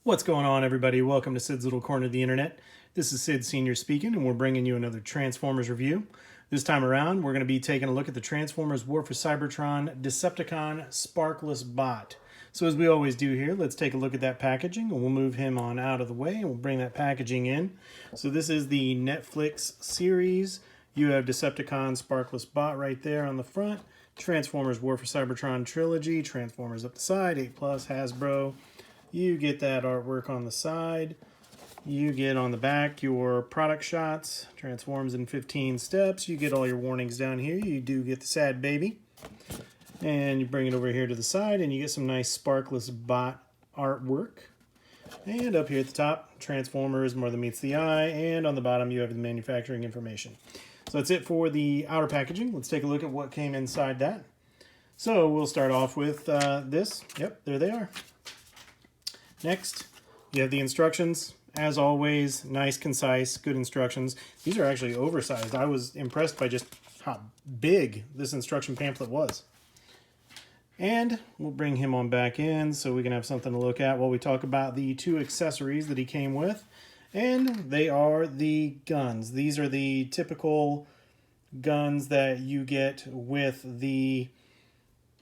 What's going on, everybody? Welcome to Sid's Little Corner of the Internet. This is Sid Sr. speaking, and we're bringing you another Transformers review. This time around, we're going to be taking a look at the Transformers War for Cybertron Decepticon Sparkless Bot. So as we always do here, let's take a look at that packaging, and we'll move him on out of the way, and we'll bring that packaging in. So this is the Netflix series. You have Decepticon Sparkless Bot right there on the front. Transformers War for Cybertron Trilogy, Transformers up the side, 8+, Hasbro. You get that artwork on the side. You get on the back your product shots. Transforms in 15 steps. You get all your warnings down here. You do get the sad baby. And you bring it over here to the side and you get some nice Sparkless Bot artwork. And up here at the top, Transformers, more than meets the eye. And on the bottom, you have the manufacturing information. So that's it for the outer packaging. Let's take a look at what came inside that. So we'll start off with this. Yep, there they are. Next, you have the instructions. As always, nice, concise, good instructions. These are actually oversized. I was impressed by just how big this instruction pamphlet was. And we'll bring him on back in so we can have something to look at while we talk about the two accessories that he came with. And they are the guns. These are the typical guns that you get with the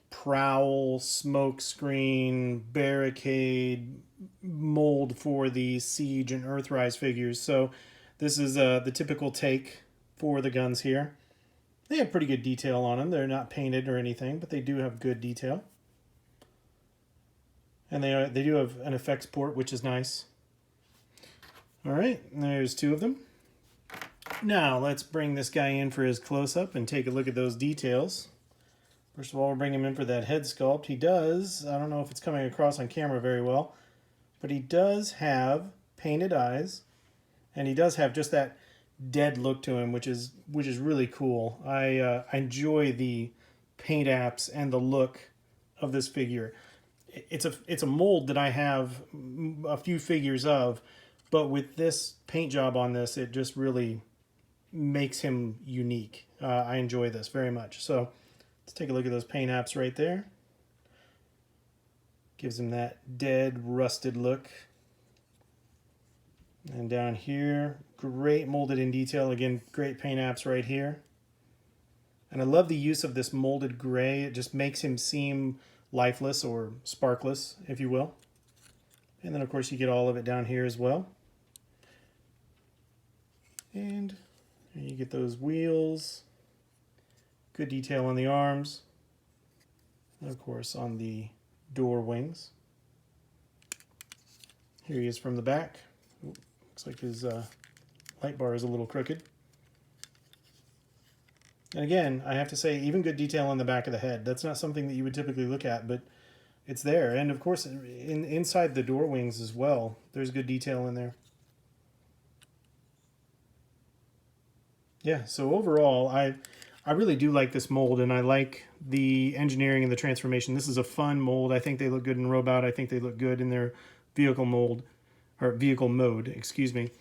prowl, smoke screen, barricade mold for the Siege and Earthrise figures. So this is the typical take for the guns here. They have pretty good detail on them. They're not painted or anything, but they do have good detail. And they do have an effects port, which is nice. All right, there's two of them. Now let's bring this guy in for his close-up and take a look at those details. First of all, we'll bring him in for that head sculpt. He does, I don't know if it's coming across on camera very well, but he does have painted eyes, and he does have just that dead look to him, which is really cool. I enjoy the paint apps and the look of this figure. It's a mold that I have a few figures of, but with this paint job on this, it just really makes him unique. I enjoy this very much. So let's take a look at those paint apps right there. Gives him that dead, rusted look. And down here, great molded in detail. Again, great paint apps right here. And I love the use of this molded gray. It just makes him seem lifeless or sparkless, if you will. And then, of course, you get all of it down here as well. And you get those wheels. Good detail on the arms. And, of course, on the door wings. Here he is from the back. Ooh, looks like his light bar is a little crooked. And again, I have to say, even good detail on the back of the head. That's not something that you would typically look at, but it's there. And of course, inside the door wings as well, there's good detail in there. Yeah, so overall, I really do like this mold, and I like the engineering and the transformation. This is a fun mold. I think they look good in Robot. I think they look good in their vehicle mold, or vehicle mode, excuse me.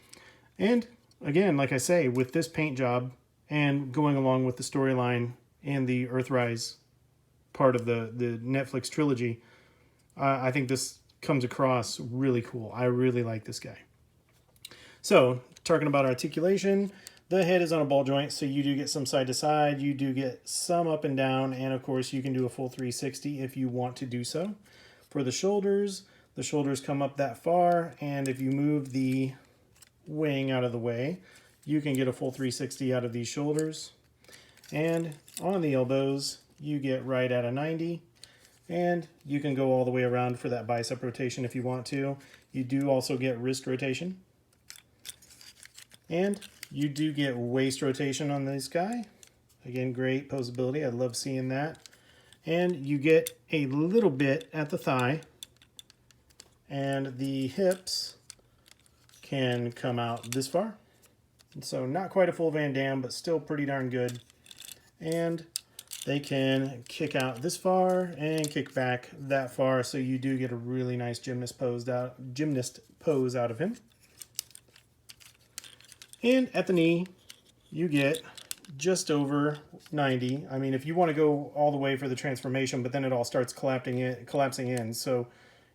And again, like I say, with this paint job and going along with the storyline and the Earthrise part of the Netflix trilogy, I think this comes across really cool. I really like this guy. So, talking about articulation, the head is on a ball joint, so you do get some side to side, you do get some up and down, and of course you can do a full 360 if you want to do so. For the shoulders come up that far, and if you move the wing out of the way, you can get a full 360 out of these shoulders. And on the elbows, you get right at a 90, and you can go all the way around for that bicep rotation if you want to. You do also get wrist rotation. And you do get waist rotation on this guy. Again, great posability. I love seeing that. And you get a little bit at the thigh. And the hips can come out this far. And so not quite a full Van Damme, but still pretty darn good. And they can kick out this far and kick back that far. So you do get a really nice gymnast pose out of him. And at the knee, you get just over 90. I mean, if you want to go all the way for the transformation, but then it all starts collapsing in. So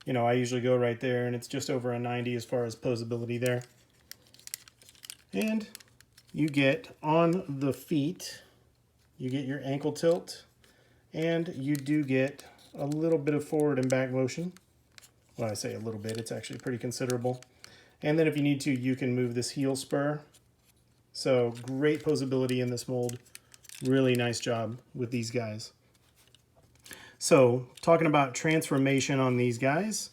you know, I usually go right there, and it's just over a 90 as far as posability there. And you get on the feet, you get your ankle tilt, and you do get a little bit of forward and back motion. When I say a little bit, it's actually pretty considerable. And then if you need to, you can move this heel spur. So great posability in this mold. Really nice job with these guys. So talking about transformation on these guys,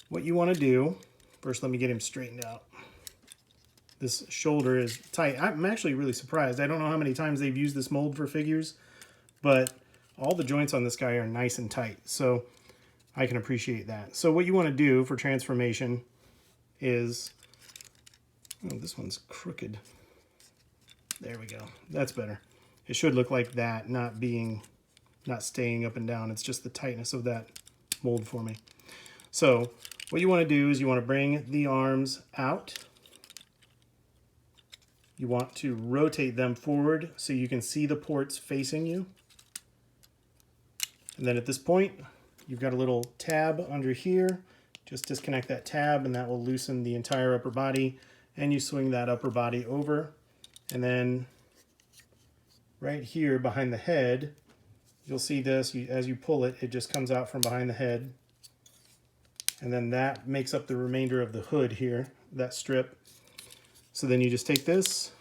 what you want to do, first let me get him straightened out. This shoulder is tight. I'm actually really surprised. I don't know how many times they've used this mold for figures, but all the joints on this guy are nice and tight. So I can appreciate that. So what you want to do for transformation is, oh, this one's crooked. There we go. That's better. It should look like that, not staying up and down. It's just the tightness of that mold for me. So what you want to do is you want to bring the arms out. You want to rotate them forward so you can see the ports facing you. And then at this point, you've got a little tab under here. Just disconnect that tab and that will loosen the entire upper body. And you swing that upper body over. And then right here behind the head, you'll see this. As you pull it, it just comes out from behind the head. And then that makes up the remainder of the hood here, that strip. So then you just take this,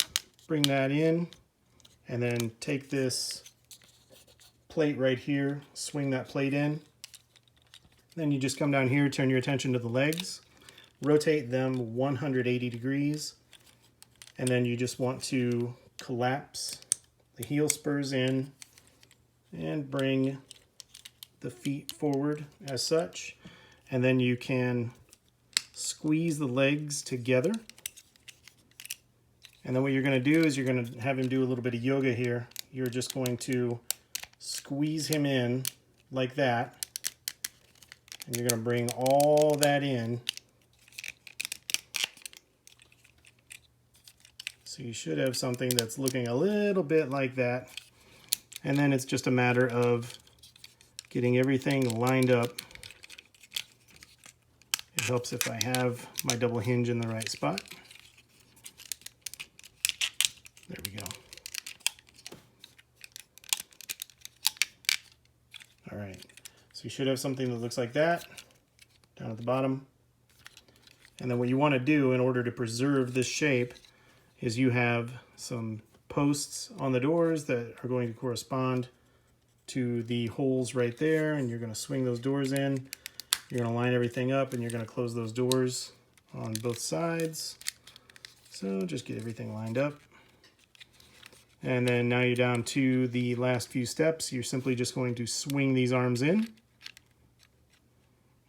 bring that in, and then take this plate right here, swing that plate in. Then you just come down here, turn your attention to the legs, rotate them 180 degrees, and then you just want to collapse the heel spurs in and bring the feet forward as such. And then you can squeeze the legs together. And then what you're going to do is you're going to have him do a little bit of yoga here. You're just going to squeeze him in like that. And you're going to bring all that in. So you should have something that's looking a little bit like that. And then it's just a matter of getting everything lined up. It helps if I have my double hinge in the right spot. There we go. All right, so you should have something that looks like that down at the bottom. And then what you want to do in order to preserve this shape is you have some posts on the doors that are going to correspond to the holes right there, and you're going to swing those doors in. You're going to line everything up, and you're going to close those doors on both sides. So just get everything lined up. And then now you're down to the last few steps. You're simply just going to swing these arms in,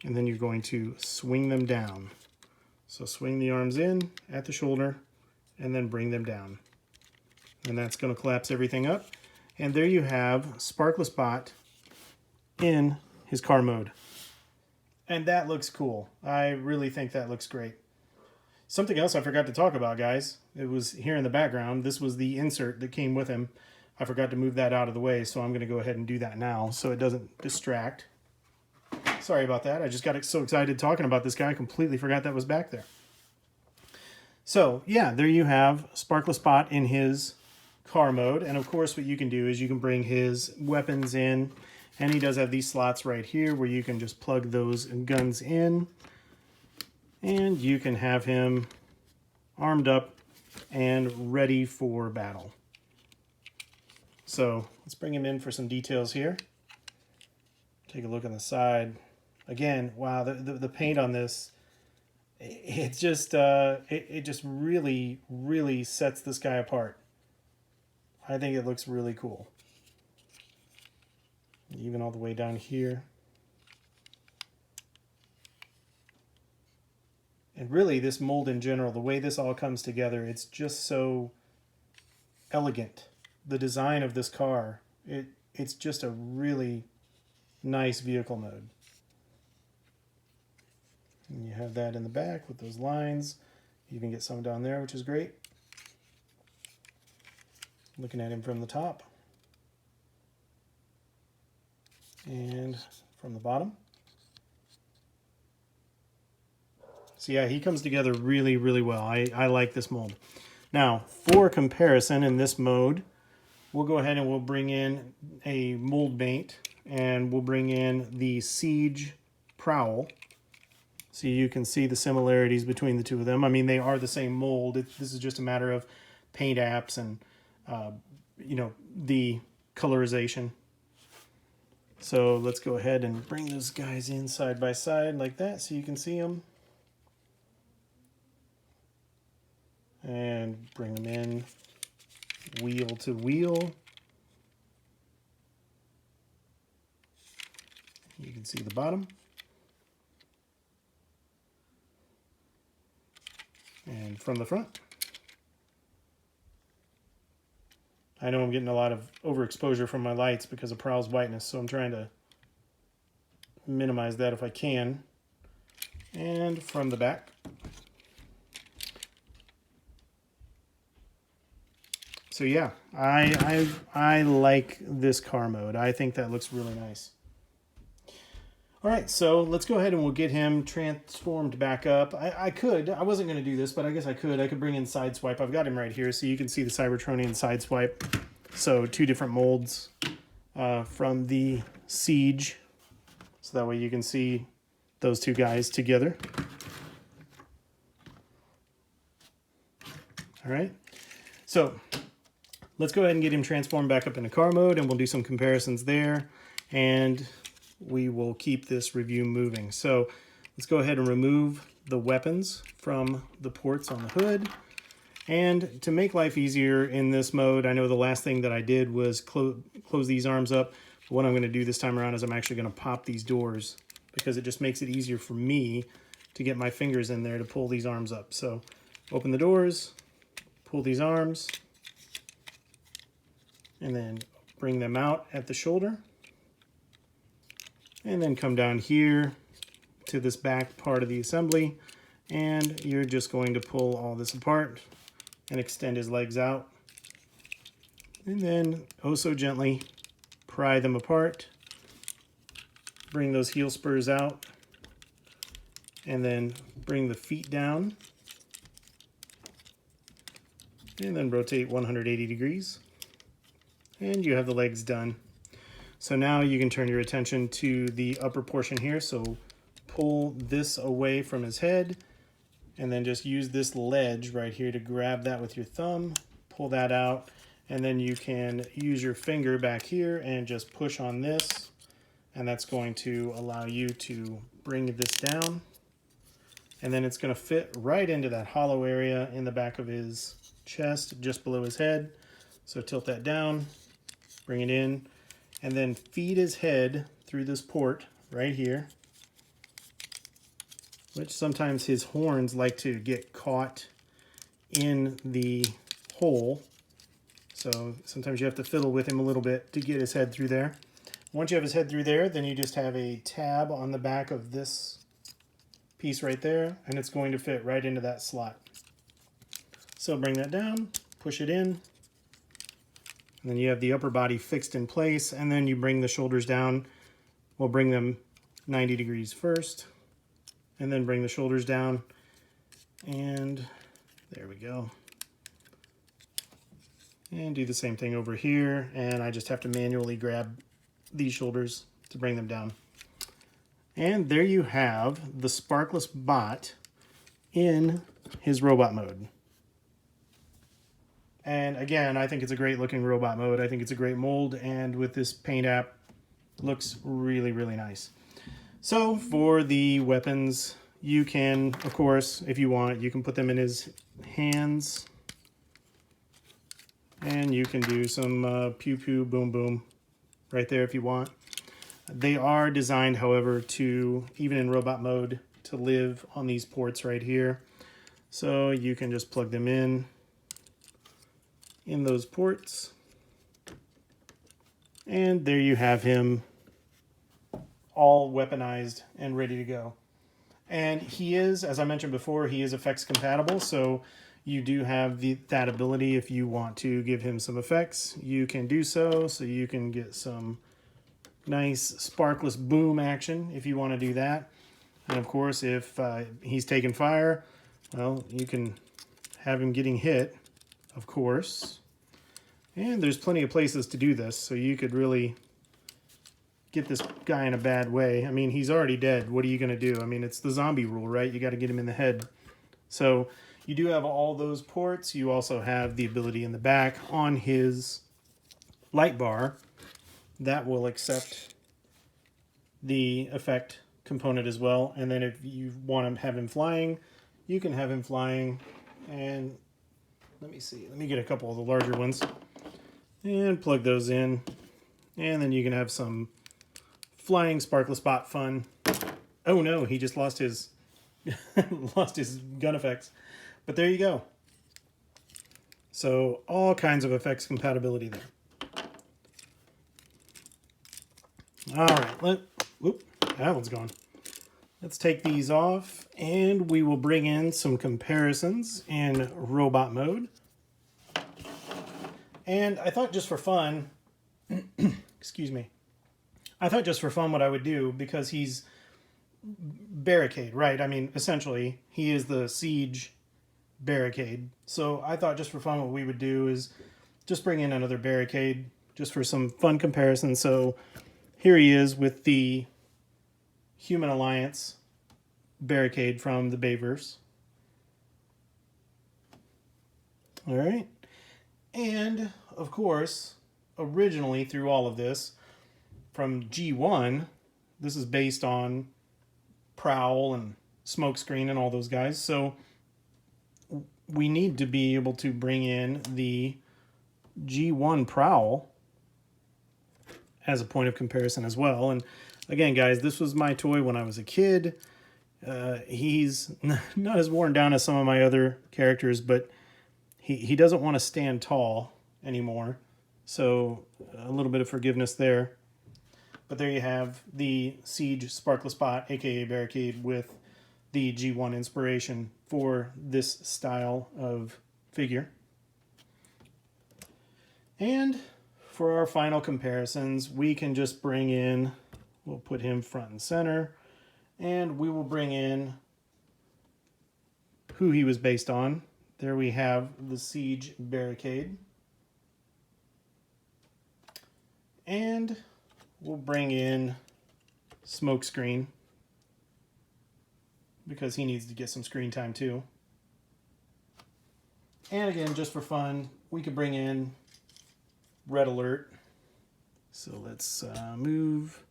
and then you're going to swing them down. So swing the arms in at the shoulder, and then bring them down. And that's going to collapse everything up. And there you have Sparkless Bot in his car mode. And that looks cool. I really think that looks great. Something else I forgot to talk about, guys. It was here in the background. This was the insert that came with him. I forgot to move that out of the way, so I'm going to go ahead and do that now so it doesn't distract. Sorry about that. I just got so excited talking about this guy, I completely forgot that was back there. So, yeah, there you have Sparkless Bot in his car mode. And, of course, what you can do is you can bring his weapons in. And he does have these slots right here where you can just plug those guns in. And you can have him armed up and ready for battle. So let's bring him in for some details here. Take a look on the side. Again, wow, the paint on this, it just really, really sets this guy apart. I think it looks really cool. Even all the way down here. And really, this mold in general, the way this all comes together, it's just so elegant. The design of this car, it's just a really nice vehicle mode. And you have that in the back with those lines. You can get some down there, which is great. Looking at him from the top. And from the bottom. So yeah, he comes together really, really well. I like this mold. Now, for comparison in this mode, we'll go ahead and we'll bring in a mold mate, and we'll bring in the Siege Prowl. So you can see the similarities between the two of them. I mean, they are the same mold. This is just a matter of paint apps and, you know, the colorization. So let's go ahead and bring those guys in side by side like that so you can see them. And bring them in wheel to wheel. You can see the bottom. And from the front. I know I'm getting a lot of overexposure from my lights because of Prowl's whiteness, so I'm trying to minimize that if I can. And from the back. So yeah, I like this car mode. I think that looks really nice. All right, so let's go ahead and we'll get him transformed back up. I wasn't going to do this, but I guess I could. I could bring in Sideswipe. I've got him right here, so you can see the Cybertronian Sideswipe. So 2 different molds from the Siege. So that way you can see those 2 guys together. All right, so let's go ahead and get him transformed back up into car mode, and we'll do some comparisons there, and we will keep this review moving. So let's go ahead and remove the weapons from the ports on the hood. And to make life easier in this mode, I know the last thing that I did was close these arms up. What I'm going to do this time around is I'm actually going to pop these doors because it just makes it easier for me to get my fingers in there to pull these arms up. So open the doors, pull these arms, and then bring them out at the shoulder. And then come down here to this back part of the assembly, and you're just going to pull all this apart and extend his legs out. And then, oh so gently, pry them apart. Bring those heel spurs out, and then bring the feet down. And then rotate 180 degrees. And you have the legs done. So now you can turn your attention to the upper portion here. So pull this away from his head, and then just use this ledge right here to grab that with your thumb, pull that out, and then you can use your finger back here and just push on this, and that's going to allow you to bring this down, and then it's going to fit right into that hollow area in the back of his chest just below his head. So tilt that down, bring it in, and then feed his head through this port right here, which sometimes his horns like to get caught in the hole. So sometimes you have to fiddle with him a little bit to get his head through there. Once you have his head through there, then you just have a tab on the back of this piece right there, and it's going to fit right into that slot. So bring that down, push it in, and then you have the upper body fixed in place, and then you bring the shoulders down. We'll bring them 90 degrees first, and then bring the shoulders down, and there we go. And do the same thing over here, and I just have to manually grab these shoulders to bring them down. And there you have the Sparkless Bot in his robot mode. And again, I think it's a great looking robot mode. I think it's a great mold, and with this paint app, looks really, really nice. So for the weapons, you can, of course, if you want, you can put them in his hands, and you can do some pew pew boom boom right there if you want. They are designed, however, to, even in robot mode, to live on these ports right here. So you can just plug them in those ports, and there you have him all weaponized and ready to go. And he is, as I mentioned before, he is effects compatible, so you do have that ability. If you want to give him some effects, you can do so you can get some nice sparkless boom action if you want to do that. And of course, if he's taking fire, well, you can have him getting hit, of course. And there's plenty of places to do this, so you could really get this guy in a bad way. I mean, he's already dead. What are you going to do? I mean, it's the zombie rule, right? You got to get him in the head. So you do have all those ports. You also have the ability in the back on his light bar that will accept the effect component as well. And then if you want to have him flying, you can have him flying. And let me see. Let me get a couple of the larger ones and plug those in. And then you can have some flying Sparkless Bot fun. Oh no, he just lost his lost his gun effects. But there you go. So all kinds of effects compatibility there. All right, whoop, that one's gone. Let's take these off and we will bring in some comparisons in robot mode. And I thought just for fun, excuse me, I thought just for fun what I would do, because he's barricade, right? I mean, essentially, he is the siege barricade. So I thought just for fun what we would do is just bring in another barricade just for some fun comparison. So here he is with the Human Alliance barricade from the Bayverse. All right. And, of course, originally through all of this, from G1, this is based on Prowl and Smokescreen and all those guys. So we need to be able to bring in the G1 Prowl as a point of comparison as well. And again, guys, this was my toy when I was a kid. He's not as worn down as some of my other characters, but he doesn't want to stand tall anymore. So a little bit of forgiveness there. But there you have the Siege Sparkless Bot, aka Barricade, with the G1 inspiration for this style of figure. And for our final comparisons, we can just bring in, we'll put him front and center, and we will bring in who he was based on. There we have the Siege Barricade. And we'll bring in Smokescreen, because he needs to get some screen time too. And again, just for fun, we could bring in Red Alert. So let's move,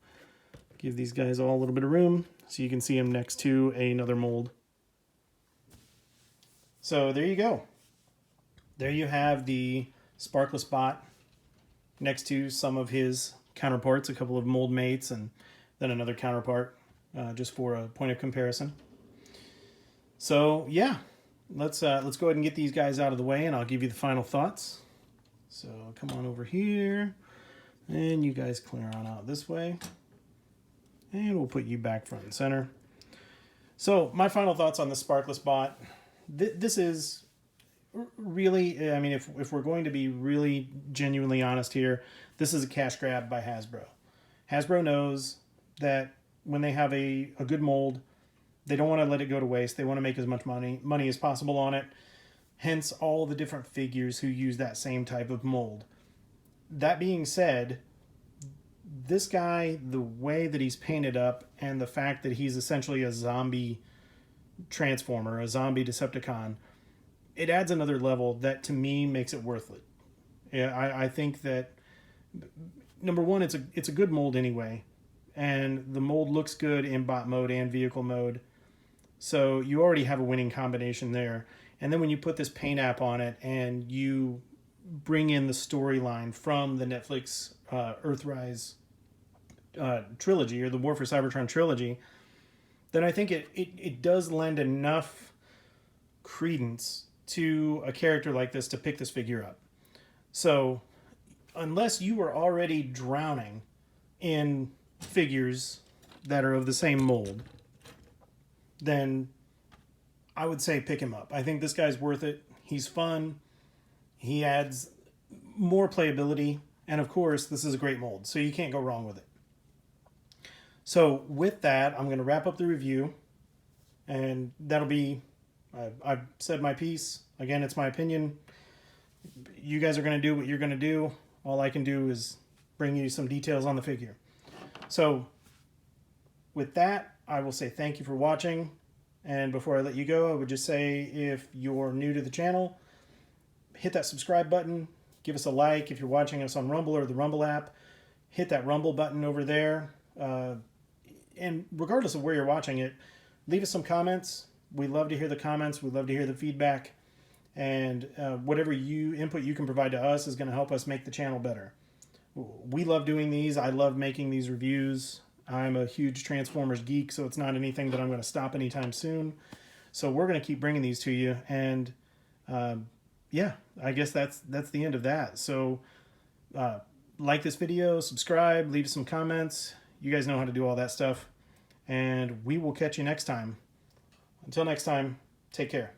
give these guys all a little bit of room so you can see him next to another mold. So there you go. There you have the Sparkless Bot next to some of his counterparts, a couple of mold mates, and then another counterpart, just for a point of comparison. So yeah, let's go ahead and get these guys out of the way, and I'll give you the final thoughts. So come on over here, and you guys clear on out this way, and we'll put you back front and center. So my final thoughts on the Sparkless Bot. This is really, I mean, if we're going to be really genuinely honest here, this is a cash grab by Hasbro. Hasbro knows that when they have a good mold, they don't want to let it go to waste. They want to make as much money as possible on it. Hence all the different figures who use that same type of mold. That being said, this guy, the way that he's painted up and the fact that he's essentially a zombie transformer, a zombie Decepticon, it adds another level that to me makes it worth it. Yeah, I think that, number one, it's a good mold anyway, and the mold looks good in bot mode and vehicle mode, so you already have a winning combination there. And then when you put this paint app on it and you bring in the storyline from the Netflix Earthrise trilogy, or the War for Cybertron trilogy, then I think it does lend enough credence to a character like this to pick this figure up. So unless you were already drowning in figures that are of the same mold, then I would say pick him up. I think this guy's worth it. He's fun. He adds more playability. And of course, this is a great mold, so you can't go wrong with it. So with that, I'm going to wrap up the review. And that'll be, I've said my piece. Again, it's my opinion. You guys are going to do what you're going to do. All I can do is bring you some details on the figure. So with that, I will say thank you for watching. And before I let you go, I would just say, if you're new to the channel, hit that subscribe button. Give us a like. If you're watching us on Rumble or the Rumble app, hit that Rumble button over there. And regardless of where you're watching it, leave us some comments. We love to hear the comments. We love to hear the feedback. And whatever input you can provide to us is going to help us make the channel better. We love doing these. I love making these reviews. I'm a huge Transformers geek, so it's not anything that I'm going to stop anytime soon. So we're going to keep bringing these to you. And yeah, I guess that's the end of that. So like this video, subscribe, leave some comments. You guys know how to do all that stuff. And we will catch you next time. Until next time, take care.